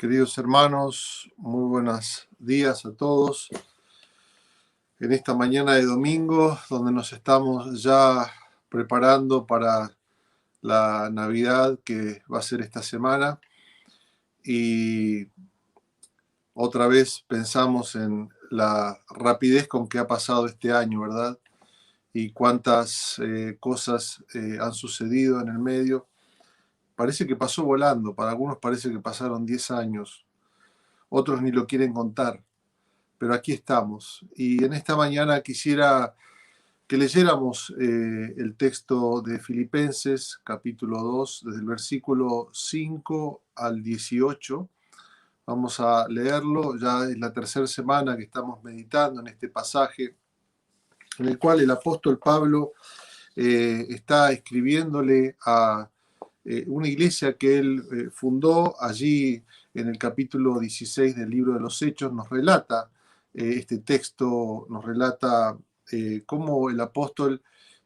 Queridos hermanos, muy buenos días a todos. En esta mañana de domingo, donde nos estamos ya preparando para la Navidad que va a ser esta semana, y otra vez pensamos en la rapidez con que ha pasado este año, ¿verdad? Y cuántas cosas han sucedido en el medio. Parece que pasó volando, para algunos parece que pasaron 10 años, otros ni lo quieren contar. Pero aquí estamos. Y en esta mañana quisiera que leyéramos el texto de Filipenses, capítulo 2, desde el versículo 5 al 18. Vamos a leerlo, ya es la tercera semana que estamos meditando en este pasaje, en el cual el apóstol Pablo está escribiéndole a una iglesia que él fundó. Allí en el capítulo 16 del libro de los Hechos nos relata, este texto nos relata cómo el apóstol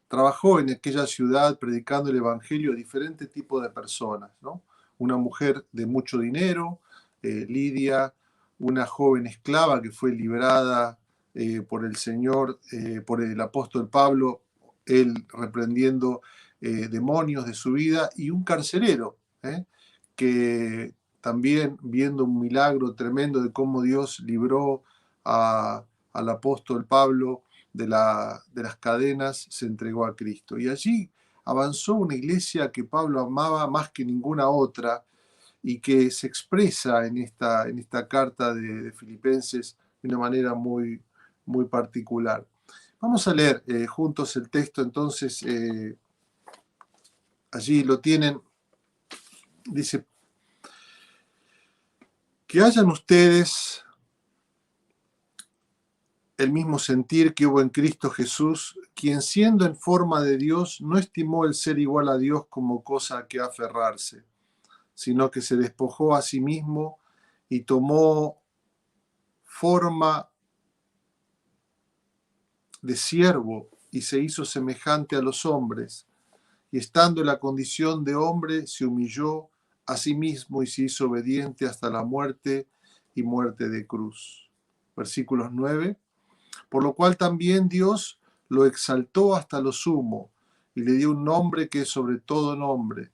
trabajó en aquella ciudad predicando el evangelio a diferentes tipos de personas, ¿no? Una mujer de mucho dinero, Lidia, una joven esclava que fue liberada por el Señor, por el apóstol Pablo, él reprendiendo demonios de su vida, y un carcelero, que también, viendo un milagro tremendo de cómo Dios libró al apóstol Pablo de las cadenas, se entregó a Cristo. Y allí avanzó una iglesia que Pablo amaba más que ninguna otra, y que se expresa en esta carta de Filipenses de una manera muy, muy particular. Vamos a leer juntos el texto. Entonces, allí lo tienen. Dice: que hayan ustedes el mismo sentir que hubo en Cristo Jesús, quien siendo en forma de Dios no estimó el ser igual a Dios como cosa a que aferrarse, sino que se despojó a sí mismo y tomó forma de siervo y se hizo semejante a los hombres, y estando en la condición de hombre se humilló a sí mismo y se hizo obediente hasta la muerte y muerte de cruz. Versículos 9. Por lo cual también Dios lo exaltó hasta lo sumo y le dio un nombre que es sobre todo nombre,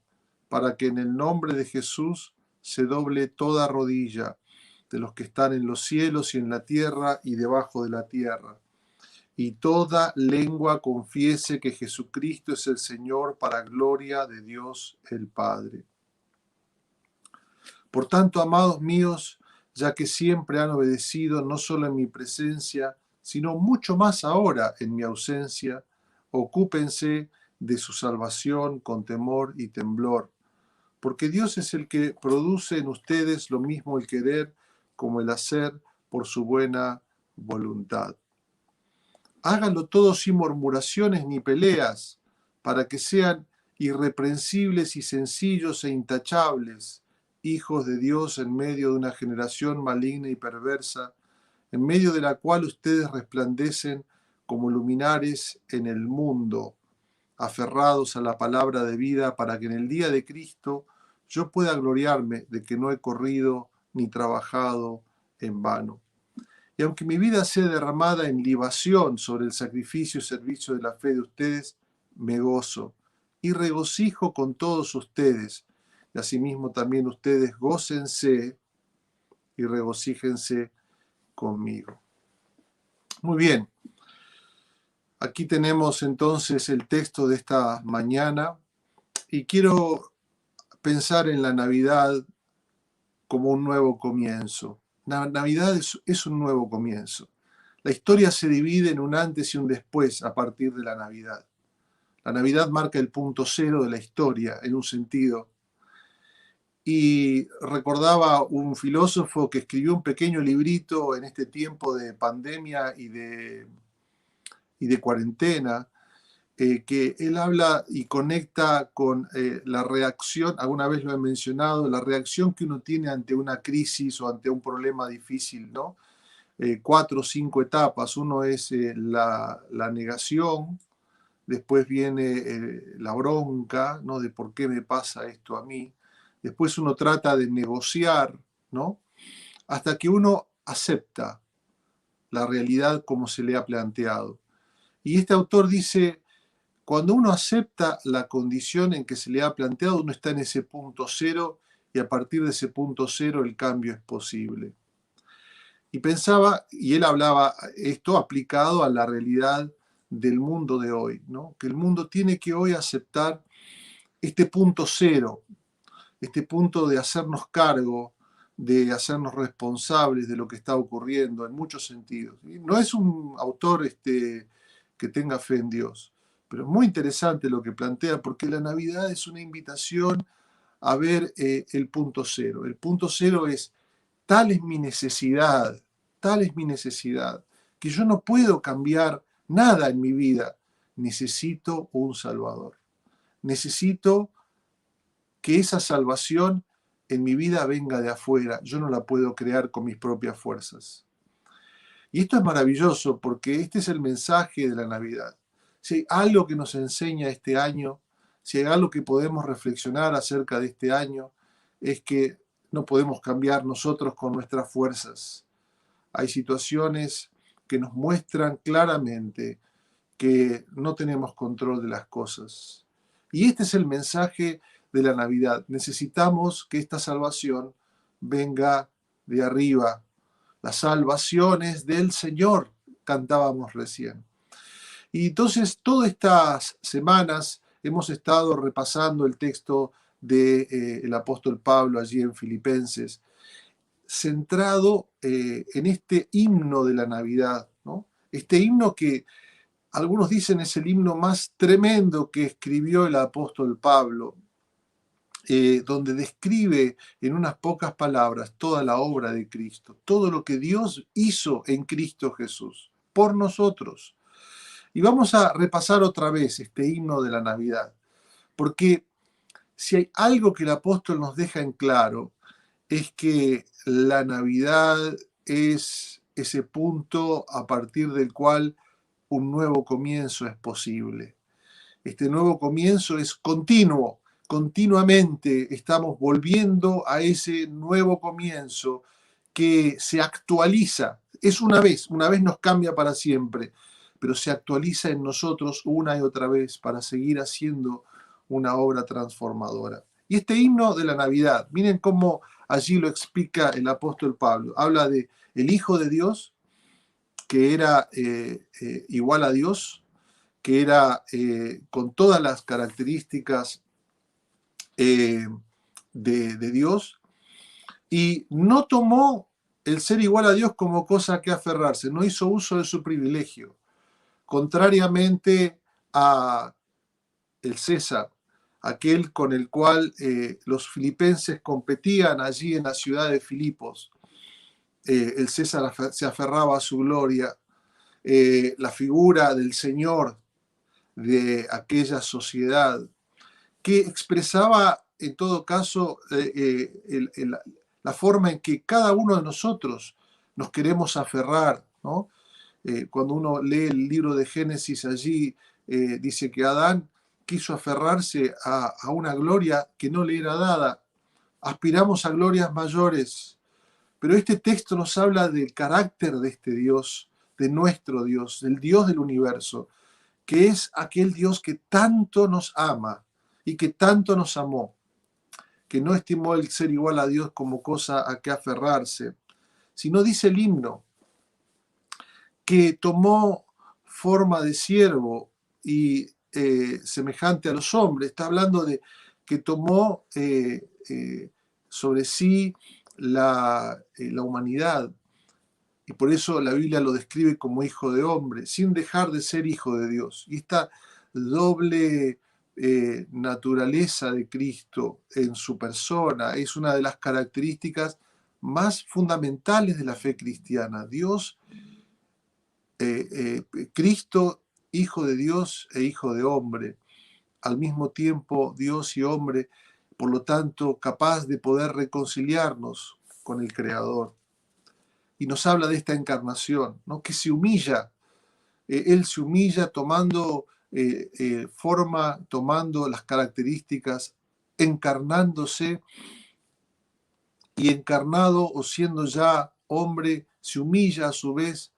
para que en el nombre de Jesús se doble toda rodilla de los que están en los cielos y en la tierra y debajo de la tierra, y toda lengua confiese que Jesucristo es el Señor, para gloria de Dios el Padre. Por tanto, amados míos, ya que siempre han obedecido, no solo en mi presencia, sino mucho más ahora en mi ausencia, ocúpense de su salvación con temor y temblor, porque Dios es el que produce en ustedes lo mismo el querer como el hacer por su buena voluntad. Háganlo todo sin murmuraciones ni peleas, para que sean irreprensibles y sencillos e intachables, hijos de Dios en medio de una generación maligna y perversa, en medio de la cual ustedes resplandecen como luminares en el mundo, aferrados a la palabra de vida, para que en el día de Cristo yo pueda gloriarme de que no he corrido ni trabajado en vano. Y aunque mi vida sea derramada en libación sobre el sacrificio y servicio de la fe de ustedes, me gozo y regocijo con todos ustedes. Y asimismo también ustedes gócense y regocíjense conmigo. Muy bien. Aquí tenemos entonces el texto de esta mañana, y quiero pensar en la Navidad como un nuevo comienzo. La Navidad es un nuevo comienzo. La historia se divide en un antes y un después a partir de la Navidad. La Navidad marca el punto cero de la historia, en un sentido. Y recordaba un filósofo que escribió un pequeño librito en este tiempo de pandemia y de cuarentena, que él habla y conecta con la reacción, alguna vez lo he mencionado, la reacción que uno tiene ante una crisis o ante un problema difícil, ¿no? 4 o 5 etapas. Uno es la negación, después viene la bronca, ¿no? De por qué me pasa esto a mí. Después uno trata de negociar, ¿no? Hasta que uno acepta la realidad como se le ha planteado. Y este autor dice, cuando uno acepta la condición en que se le ha planteado, uno está en ese punto cero y a partir de ese punto cero el cambio es posible. Y pensaba, y él hablaba esto aplicado a la realidad del mundo de hoy, ¿no? Que el mundo tiene que hoy aceptar este punto cero, este punto de hacernos cargo, de hacernos responsables de lo que está ocurriendo en muchos sentidos. Y no es un autor que tenga fe en Dios, pero es muy interesante lo que plantea porque la Navidad es una invitación a ver el punto cero. El punto cero es, tal es mi necesidad, que yo no puedo cambiar nada en mi vida. Necesito un Salvador. Necesito que esa salvación en mi vida venga de afuera. Yo no la puedo crear con mis propias fuerzas. Y esto es maravilloso porque este es el mensaje de la Navidad. Si hay algo que nos enseña este año, si hay algo que podemos reflexionar acerca de este año, es que no podemos cambiar nosotros con nuestras fuerzas. Hay situaciones que nos muestran claramente que no tenemos control de las cosas. Y este es el mensaje de la Navidad. Necesitamos que esta salvación venga de arriba. La salvación es del Señor, cantábamos recién. Y entonces todas estas semanas hemos estado repasando el texto del apóstol Pablo allí en Filipenses, centrado en este himno de la Navidad, ¿no? Este himno que algunos dicen es el himno más tremendo que escribió el apóstol Pablo, donde describe en unas pocas palabras toda la obra de Cristo, todo lo que Dios hizo en Cristo Jesús, por nosotros. Y vamos a repasar otra vez este himno de la Navidad, porque si hay algo que el apóstol nos deja en claro, es que la Navidad es ese punto a partir del cual un nuevo comienzo es posible. Este nuevo comienzo es continuo, continuamente estamos volviendo a ese nuevo comienzo que se actualiza. Es una vez nos cambia para siempre, pero se actualiza en nosotros una y otra vez para seguir haciendo una obra transformadora. Y este himno de la Navidad, miren cómo allí lo explica el apóstol Pablo. Habla de el Hijo de Dios, que era igual a Dios, que era con todas las características de Dios, y no tomó el ser igual a Dios como cosa que aferrarse, no hizo uso de su privilegio, contrariamente a el César, aquel con el cual los filipenses competían allí en la ciudad de Filipos. El César se aferraba a su gloria, la figura del Señor de aquella sociedad, que expresaba en todo caso la forma en que cada uno de nosotros nos queremos aferrar, ¿no? Cuando uno lee el libro de Génesis, allí dice que Adán quiso aferrarse a una gloria que no le era dada. Aspiramos a glorias mayores, pero este texto nos habla del carácter de este Dios, de nuestro Dios, del Dios del universo, que es aquel Dios que tanto nos ama y que tanto nos amó, que no estimó el ser igual a Dios como cosa a que aferrarse, sino dice el himno, que tomó forma de siervo y semejante a los hombres. Está hablando de que tomó sobre sí la humanidad, y por eso la Biblia lo describe como hijo de hombre, sin dejar de ser hijo de Dios. Y esta doble naturaleza de Cristo en su persona es una de las características más fundamentales de la fe cristiana. Dios, Cristo, hijo de Dios e hijo de hombre, al mismo tiempo Dios y hombre, por lo tanto capaz de poder reconciliarnos con el Creador. Y nos habla de esta encarnación, ¿no? Que se humilla. Él se humilla tomando forma, tomando las características, encarnándose y encarnado o siendo ya hombre, se humilla a su vez,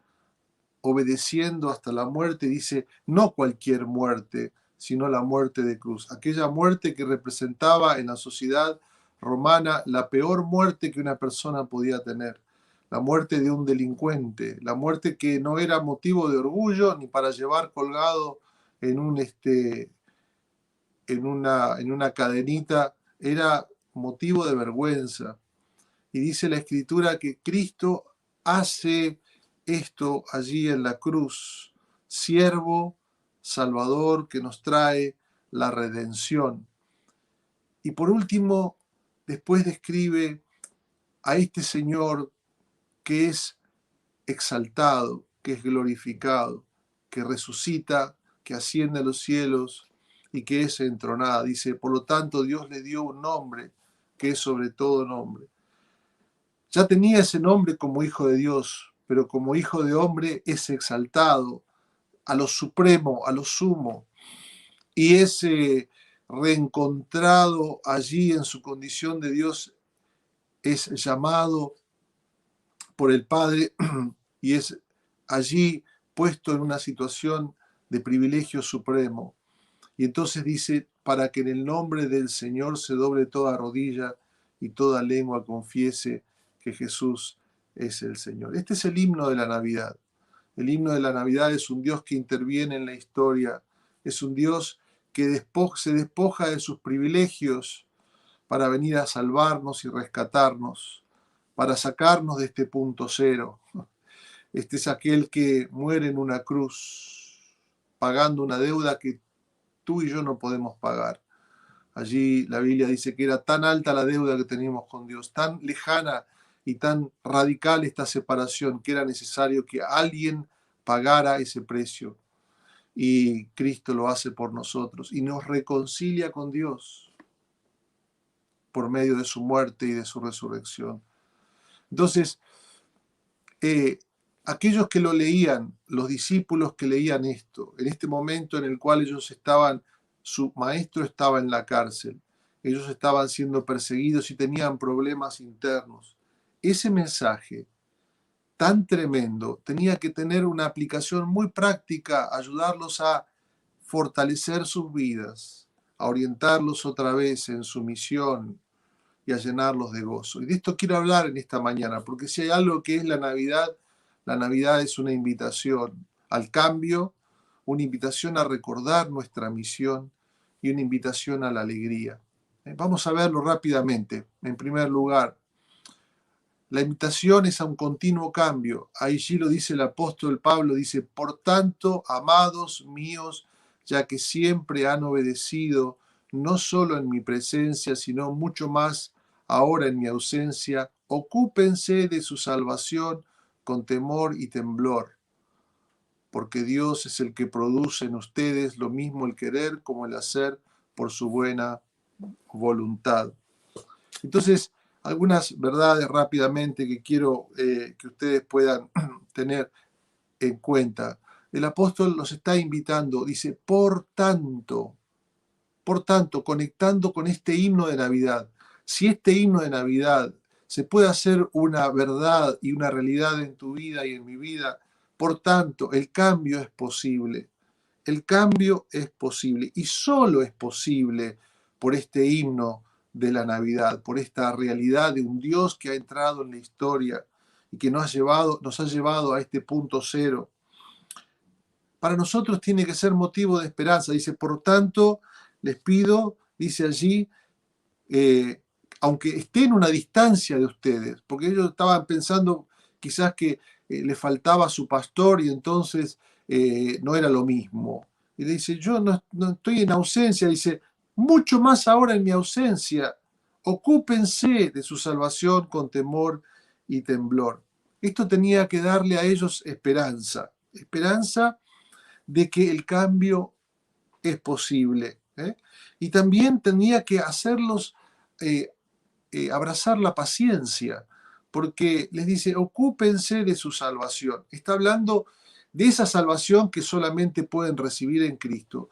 obedeciendo hasta la muerte, dice, no cualquier muerte, sino la muerte de cruz. Aquella muerte que representaba en la sociedad romana la peor muerte que una persona podía tener. La muerte de un delincuente, la muerte que no era motivo de orgullo ni para llevar colgado en una cadenita, era motivo de vergüenza. Y dice la Escritura que Cristo hace esto allí en la cruz, siervo, salvador, que nos trae la redención. Y por último, después describe a este Señor que es exaltado, que es glorificado, que resucita, que asciende a los cielos y que es entronada. Dice, por lo tanto, Dios le dio un nombre que es sobre todo nombre. Ya tenía ese nombre como hijo de Dios, pero como hijo de hombre es exaltado a lo supremo, a lo sumo, y es reencontrado allí en su condición de Dios, es llamado por el Padre y es allí puesto en una situación de privilegio supremo. Y entonces dice, para que en el nombre del Señor se doble toda rodilla y toda lengua confiese que Jesús es el Señor. Este es el himno de la Navidad. El himno de la Navidad es un Dios que interviene en la historia, es un Dios que se despoja de sus privilegios para venir a salvarnos y rescatarnos, para sacarnos de este punto cero. Este es aquel que muere en una cruz, pagando una deuda que tú y yo no podemos pagar. Allí la Biblia dice que era tan alta la deuda que teníamos con Dios, tan lejana y tan radical esta separación, que era necesario que alguien pagara ese precio. Y Cristo lo hace por nosotros y nos reconcilia con Dios por medio de su muerte y de su resurrección. Entonces, aquellos que lo leían, los discípulos que leían esto, en este momento en el cual ellos estaban, su maestro estaba en la cárcel, ellos estaban siendo perseguidos y tenían problemas internos. Ese mensaje tan tremendo tenía que tener una aplicación muy práctica, ayudarlos a fortalecer sus vidas, a orientarlos otra vez en su misión y a llenarlos de gozo. Y de esto quiero hablar en esta mañana, porque si hay algo que es la Navidad es una invitación al cambio, una invitación a recordar nuestra misión y una invitación a la alegría. Vamos a verlo rápidamente. En primer lugar, la invitación es a un continuo cambio. Ahí sí lo dice el apóstol Pablo, dice, por tanto, amados míos, ya que siempre han obedecido, no solo en mi presencia, sino mucho más ahora en mi ausencia, ocúpense de su salvación con temor y temblor, porque Dios es el que produce en ustedes lo mismo el querer como el hacer por su buena voluntad. Entonces, algunas verdades rápidamente que quiero que ustedes puedan tener en cuenta. El apóstol los está invitando, dice, por tanto, conectando con este himno de Navidad. Si este himno de Navidad se puede hacer una verdad y una realidad en tu vida y en mi vida, por tanto, el cambio es posible. El cambio es posible y solo es posible por este himno de la Navidad, por esta realidad de un Dios que ha entrado en la historia y que nos ha llevado a este punto cero. Para nosotros tiene que ser motivo de esperanza. Dice, por tanto, les pido, dice allí, aunque estén a una distancia de ustedes, porque ellos estaban pensando quizás que le faltaba a su pastor y entonces no era lo mismo. Y le dice, yo no estoy en ausencia, dice, mucho más ahora en mi ausencia, ocúpense de su salvación con temor y temblor. Esto tenía que darle a ellos esperanza, esperanza de que el cambio es posible. Y también tenía que hacerlos abrazar la paciencia, porque les dice, ocúpense de su salvación. Está hablando de esa salvación que solamente pueden recibir en Cristo,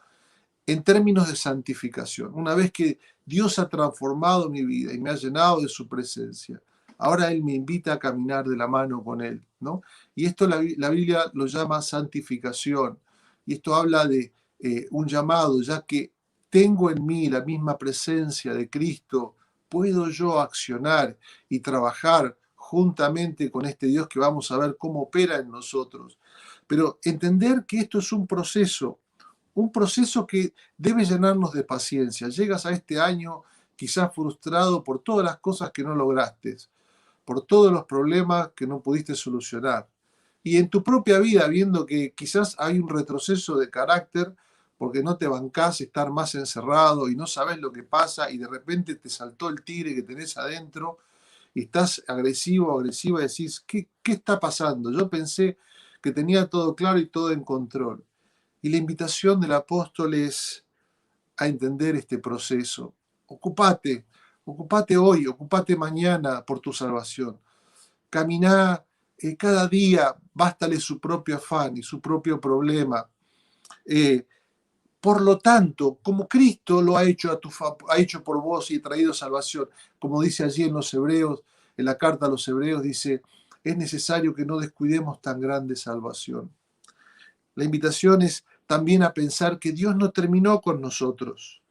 en términos de santificación. Una vez que Dios ha transformado mi vida y me ha llenado de su presencia, ahora Él me invita a caminar de la mano con Él, ¿no? Y esto la Biblia lo llama santificación. Y esto habla de un llamado, ya que tengo en mí la misma presencia de Cristo, puedo yo accionar y trabajar juntamente con este Dios que vamos a ver cómo opera en nosotros. Pero entender que esto es un proceso que debe llenarnos de paciencia. Llegas a este año quizás frustrado por todas las cosas que no lograste, por todos los problemas que no pudiste solucionar. Y en tu propia vida, viendo que quizás hay un retroceso de carácter porque no te bancás estar más encerrado y no sabes lo que pasa y de repente te saltó el tigre que tenés adentro y estás agresivo o agresiva y decís, ¿qué está pasando? Yo pensé que tenía todo claro y todo en control. Y la invitación del apóstol es a entender este proceso. Ocupate hoy, ocupate mañana por tu salvación. Caminá cada día, bástale su propio afán y su propio problema. Por lo tanto, como Cristo lo ha hecho, ha hecho por vos y traído salvación, como dice allí en los Hebreos, en la carta a los Hebreos, dice, es necesario que no descuidemos tan grande salvación. La invitación es también a pensar que Dios no terminó con nosotros.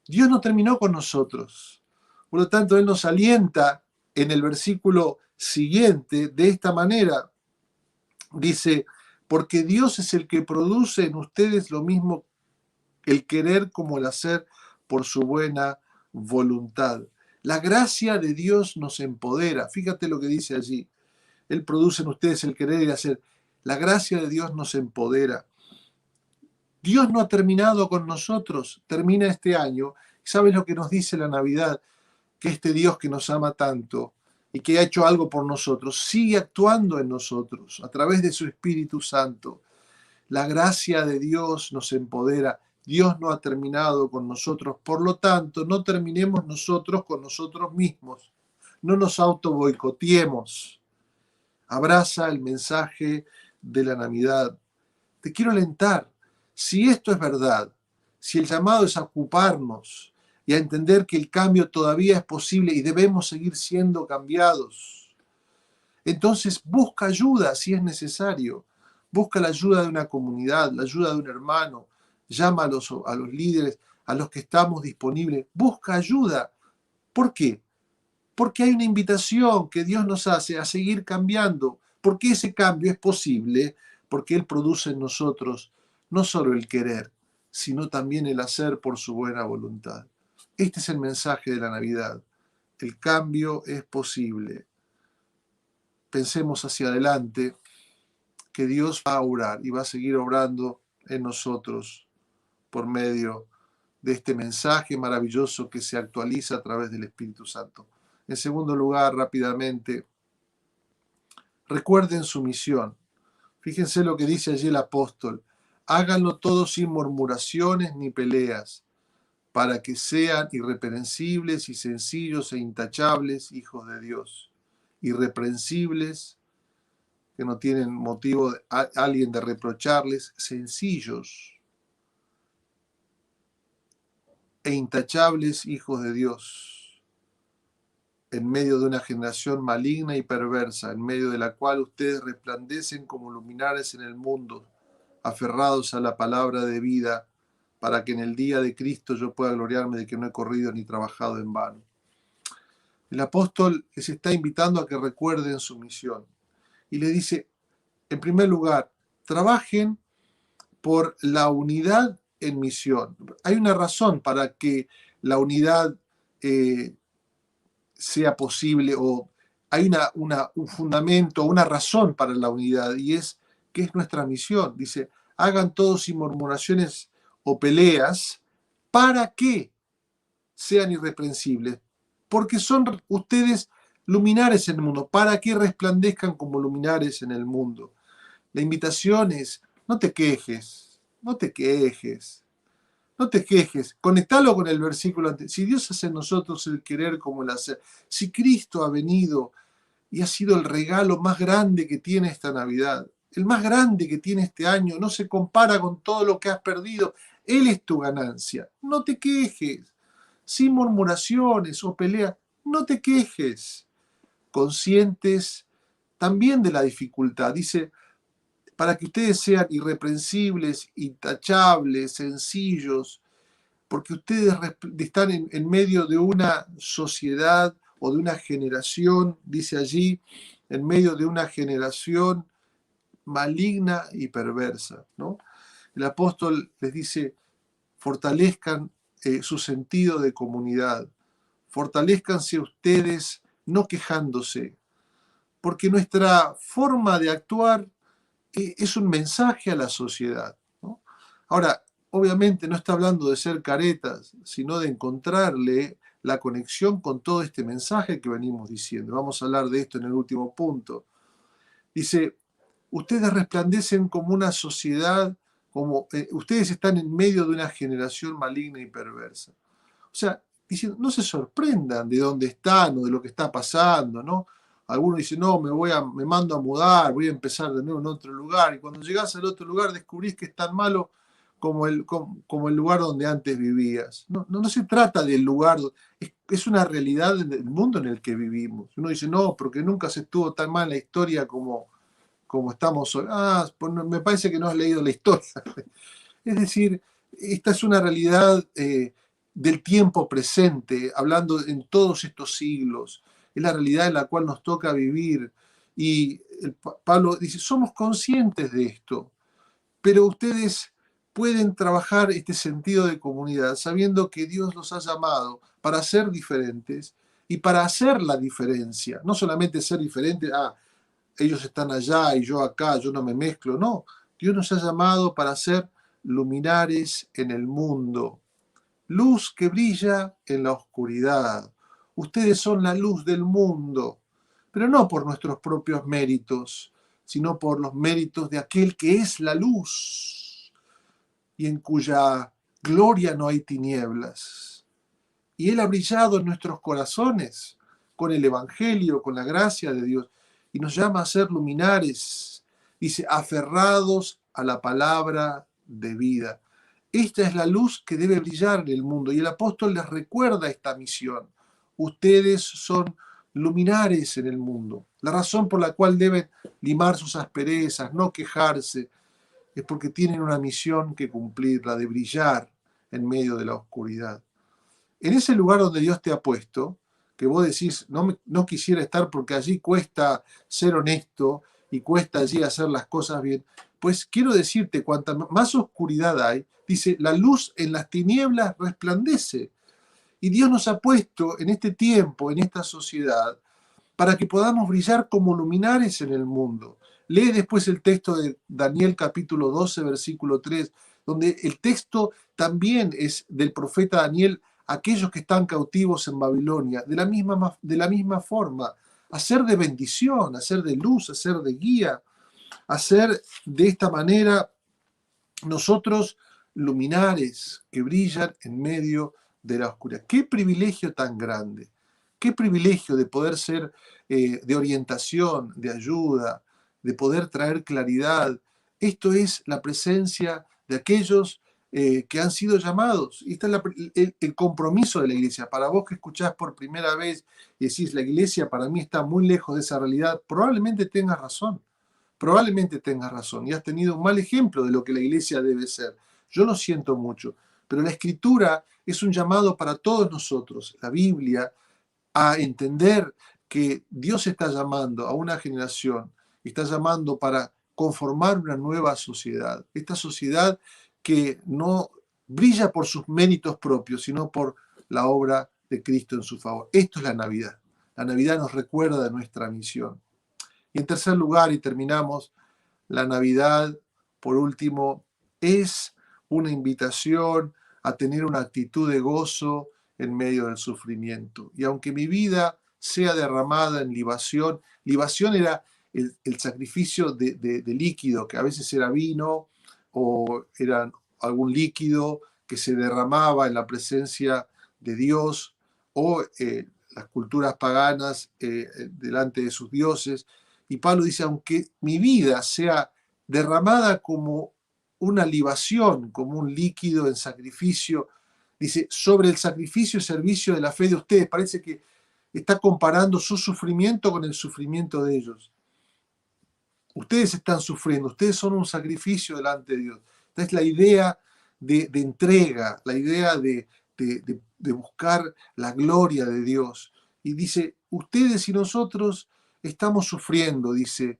Dios no terminó con nosotros. Por lo tanto, Él nos alienta en el versículo siguiente de esta manera. Dice, porque Dios es el que produce en ustedes lo mismo el querer como el hacer por su buena voluntad. La gracia de Dios nos empodera. Fíjate lo que dice allí. Él produce en ustedes el querer y el hacer. La gracia de Dios nos empodera. Dios no ha terminado con nosotros, termina este año. ¿Sabes lo que nos dice la Navidad? Que este Dios que nos ama tanto y que ha hecho algo por nosotros, sigue actuando en nosotros a través de su Espíritu Santo. La gracia de Dios nos empodera. Dios no ha terminado con nosotros, por lo tanto, no terminemos nosotros con nosotros mismos. No nos auto boicoteemos. Abraza el mensaje de la Navidad. Te quiero alentar. Si esto es verdad, si el llamado es a ocuparnos y a entender que el cambio todavía es posible y debemos seguir siendo cambiados, entonces busca ayuda si es necesario. Busca la ayuda de una comunidad, la ayuda de un hermano. Llama a los líderes, a los que estamos disponibles. Busca ayuda. ¿Por qué? Porque hay una invitación que Dios nos hace a seguir cambiando. Porque ese cambio es posible, porque Él produce en nosotros no solo el querer, sino también el hacer por su buena voluntad. Este es el mensaje de la Navidad. El cambio es posible. Pensemos hacia adelante que Dios va a obrar y va a seguir obrando en nosotros por medio de este mensaje maravilloso que se actualiza a través del Espíritu Santo. En segundo lugar, rápidamente, recuerden su misión. Fíjense lo que dice allí el apóstol. Háganlo todo sin murmuraciones ni peleas, para que sean irreprensibles y sencillos e intachables hijos de Dios. Irreprensibles, que no tienen motivo a alguien de reprocharles, sencillos e intachables hijos de Dios, en medio de una generación maligna y perversa, en medio de la cual ustedes resplandecen como luminares en el mundo, aferrados a la palabra de vida, para que en el día de Cristo yo pueda gloriarme de que no he corrido ni trabajado en vano. El apóstol les está invitando a que recuerden su misión y le dice, en primer lugar, trabajen por la unidad en misión. Hay una razón para que la unidad sea posible, o hay un fundamento, una razón para la unidad, y es que es nuestra misión. Dice, hagan todo sin murmuraciones o peleas, para que sean irreprensibles, porque son ustedes luminares en el mundo, para que resplandezcan como luminares en el mundo. La invitación es, no te quejes, no te quejes, no te quejes. Conectalo con el versículo anterior. Si Dios hace en nosotros el querer como el hacer, si Cristo ha venido y ha sido el regalo más grande que tiene esta Navidad, el más grande que tiene este año, no se compara con todo lo que has perdido. Él es tu ganancia. No te quejes. Sin murmuraciones o peleas, no te quejes. conscientes también de la dificultad. Dice, para que ustedes sean irreprensibles, intachables, sencillos, porque ustedes están en medio de una sociedad o de una generación, dice allí, en medio de una generación maligna y perversa, ¿no? El apóstol les dice, fortalezcan su sentido de comunidad, fortalezcanse ustedes no quejándose, porque nuestra forma de actuar es un mensaje a la sociedad, ¿no? Ahora, obviamente no está hablando de ser caretas, sino de encontrarle la conexión con todo este mensaje que venimos diciendo. Vamos a hablar de esto en el último punto. Dice, ustedes resplandecen como una sociedad, como ustedes están en medio de una generación maligna y perversa. O sea, diciendo, no se sorprendan de dónde están o de lo que está pasando, ¿no? Algunos dicen, no, me mando a mudar, voy a empezar de nuevo en otro lugar. Y cuando llegas al otro lugar descubrís que es tan malo como el lugar donde antes vivías. No se trata del lugar, es una realidad del mundo en el que vivimos. Uno dice, no, porque nunca se estuvo tan mal en la historia como estamos hoy. Pues me parece que no has leído la historia. Es decir, esta es una realidad del tiempo presente, hablando en todos estos siglos. Es la realidad en la cual nos toca vivir. Y Pablo dice, somos conscientes de esto, pero ustedes pueden trabajar este sentido de comunidad sabiendo que Dios los ha llamado para ser diferentes y para hacer la diferencia. No solamente ser diferentes, ellos están allá y yo acá, yo no me mezclo. No, Dios nos ha llamado para ser luminares en el mundo, luz que brilla en la oscuridad. Ustedes son la luz del mundo, pero no por nuestros propios méritos, sino por los méritos de aquel que es la luz y en cuya gloria no hay tinieblas. Y Él ha brillado en nuestros corazones con el Evangelio, con la gracia de Dios, y nos llama a ser luminares, dice, aferrados a la palabra de vida. Esta es la luz que debe brillar en el mundo, y el apóstol les recuerda esta misión. Ustedes son luminares en el mundo. La razón por la cual deben limar sus asperezas, no quejarse, es porque tienen una misión que cumplir, la de brillar en medio de la oscuridad. En ese lugar donde Dios te ha puesto, que vos decís, no quisiera estar porque allí cuesta ser honesto y cuesta allí hacer las cosas bien, pues quiero decirte, cuanta más oscuridad hay, dice, la luz en las tinieblas resplandece. Y Dios nos ha puesto en este tiempo, en esta sociedad, para que podamos brillar como luminares en el mundo. Lee después el texto de Daniel capítulo 12, versículo 3, donde el texto también es del profeta Daniel, aquellos que están cautivos en Babilonia, de la misma forma, hacer de bendición, hacer de luz, hacer de guía, hacer de esta manera nosotros luminares que brillan en medio de la oscuridad. Qué privilegio tan grande, qué privilegio de poder ser de orientación, de ayuda, de poder traer claridad. Esto es la presencia de aquellos que han sido llamados. Y este es el compromiso de la iglesia. Para vos que escuchás por primera vez y decís, la iglesia para mí está muy lejos de esa realidad, probablemente tengas razón. Probablemente tengas razón y has tenido un mal ejemplo de lo que la iglesia debe ser. Yo lo siento mucho, pero la escritura es un llamado para todos nosotros, la Biblia, a entender que Dios está llamando a una generación, está llamando para conformar una nueva sociedad. Esta sociedad que no brilla por sus méritos propios, sino por la obra de Cristo en su favor. Esto es la Navidad. La Navidad nos recuerda de nuestra misión. Y en tercer lugar, y terminamos, la Navidad, por último, es una invitación a tener una actitud de gozo en medio del sufrimiento. Y aunque mi vida sea derramada en libación, libación era el sacrificio de líquido, que a veces era vino o era algún líquido que se derramaba en la presencia de Dios, o las culturas paganas delante de sus dioses. Y Pablo dice, aunque mi vida sea derramada como una libación, como un líquido en sacrificio, dice, sobre el sacrificio y servicio de la fe de ustedes. Parece que está comparando su sufrimiento con el sufrimiento de ellos. Ustedes están sufriendo, ustedes son un sacrificio delante de Dios. Esta es la idea de entrega, la idea de buscar la gloria de Dios. Y dice, ustedes y nosotros estamos sufriendo, dice,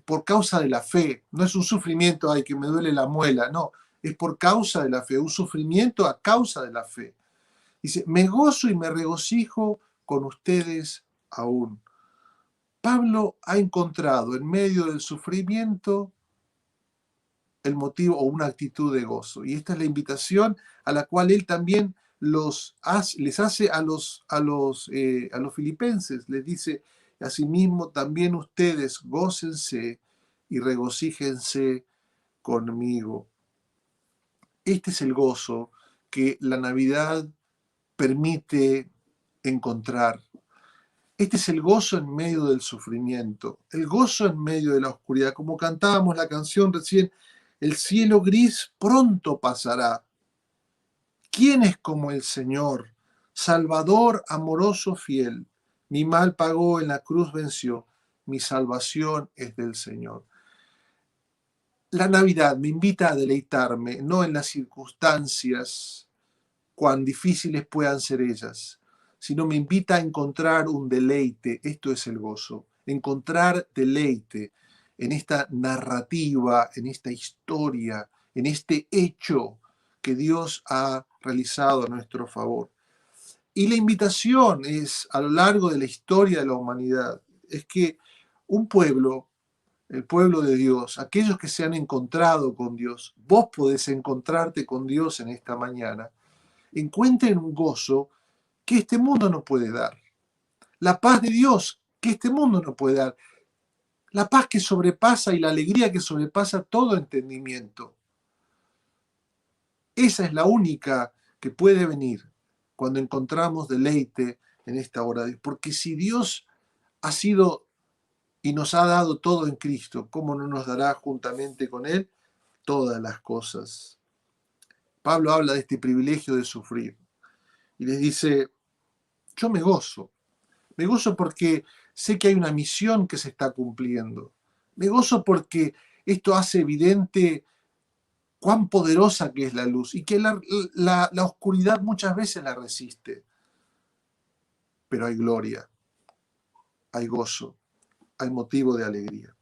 por causa de la fe. No es un sufrimiento, ay, que me duele la muela, no, es por causa de la fe, un sufrimiento a causa de la fe. Dice, me gozo y me regocijo con ustedes aún. Pablo ha encontrado en medio del sufrimiento el motivo o una actitud de gozo. Y esta es la invitación a la cual él también les hace a los filipenses. Les dice, asimismo también ustedes gócense y regocíjense conmigo. Este es el gozo que la Navidad permite encontrar. Este es el gozo en medio del sufrimiento, el gozo en medio de la oscuridad. Como cantábamos la canción recién, el cielo gris pronto pasará. ¿Quién es como el Señor? Salvador amoroso fiel. Mi mal pagó, en la cruz venció. Mi salvación es del Señor. La Navidad me invita a deleitarme, no en las circunstancias, cuán difíciles puedan ser ellas, sino me invita a encontrar un deleite. Esto es el gozo, encontrar deleite en esta narrativa, en esta historia, en este hecho que Dios ha realizado a nuestro favor. Y la invitación es, a lo largo de la historia de la humanidad, es que un pueblo, el pueblo de Dios, aquellos que se han encontrado con Dios, vos podés encontrarte con Dios en esta mañana, encuentren un gozo que este mundo no puede dar. La paz de Dios que este mundo no puede dar. La paz que sobrepasa y la alegría que sobrepasa todo entendimiento. Esa es la única que puede venir cuando encontramos deleite en esta hora. Porque si Dios ha sido y nos ha dado todo en Cristo, ¿cómo no nos dará juntamente con Él todas las cosas? Pablo habla de este privilegio de sufrir y les dice, yo me gozo porque sé que hay una misión que se está cumpliendo. Me gozo porque esto hace evidente cuán poderosa que es la luz y que la oscuridad muchas veces la resiste. Pero hay gloria, hay gozo, hay motivo de alegría.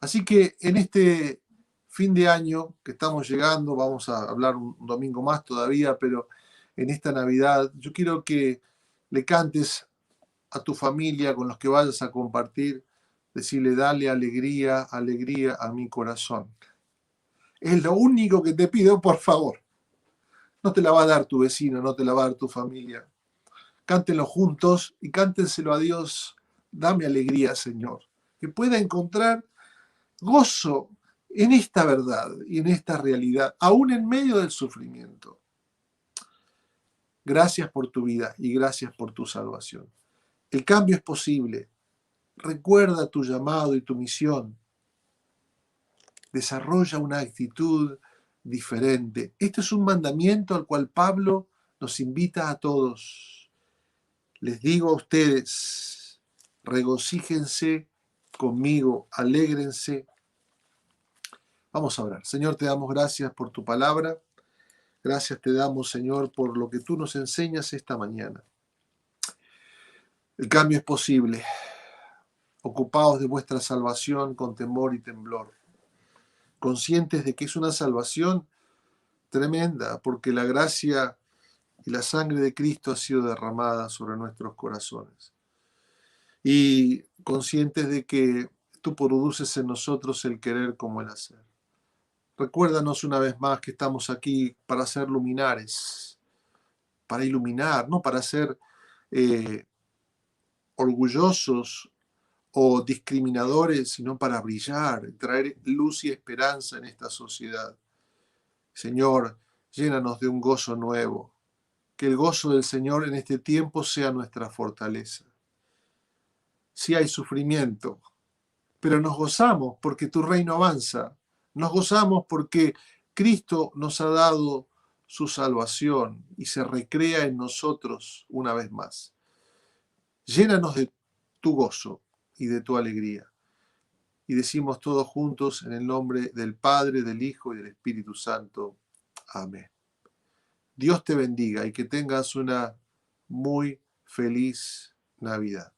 Así que en este fin de año que estamos llegando, vamos a hablar un domingo más todavía, pero en esta Navidad yo quiero que le cantes a tu familia con los que vayas a compartir, decirle, dale alegría, alegría a mi corazón. Es lo único que te pido, por favor. No te la va a dar tu vecino, no te la va a dar tu familia. Cántenlo juntos y cántenselo a Dios. Dame alegría, Señor. Que pueda encontrar gozo en esta verdad y en esta realidad, aún en medio del sufrimiento. Gracias por tu vida y gracias por tu salvación. El cambio es posible. Recuerda tu llamado y tu misión. Desarrolla una actitud diferente. Este es un mandamiento al cual Pablo nos invita a todos. Les digo a ustedes, regocíjense conmigo, alégrense. Vamos a orar. Señor, te damos gracias por tu palabra. Gracias te damos, Señor, por lo que tú nos enseñas esta mañana. El cambio es posible. Ocupaos de vuestra salvación con temor y temblor, conscientes de que es una salvación tremenda, porque la gracia y la sangre de Cristo ha sido derramada sobre nuestros corazones. Y conscientes de que tú produces en nosotros el querer como el hacer. Recuérdanos una vez más que estamos aquí para ser luminares, para iluminar, no para ser orgullosos o discriminadores, sino para brillar, traer luz y esperanza en esta sociedad. Señor, llénanos de un gozo nuevo, que el gozo del Señor en este tiempo sea nuestra fortaleza. Sí hay sufrimiento, pero nos gozamos porque tu reino avanza, nos gozamos porque Cristo nos ha dado su salvación y se recrea en nosotros una vez más. Llénanos de tu gozo y de tu alegría. Y decimos todos juntos en el nombre del Padre, del Hijo y del Espíritu Santo. Amén. Dios te bendiga y que tengas una muy feliz Navidad.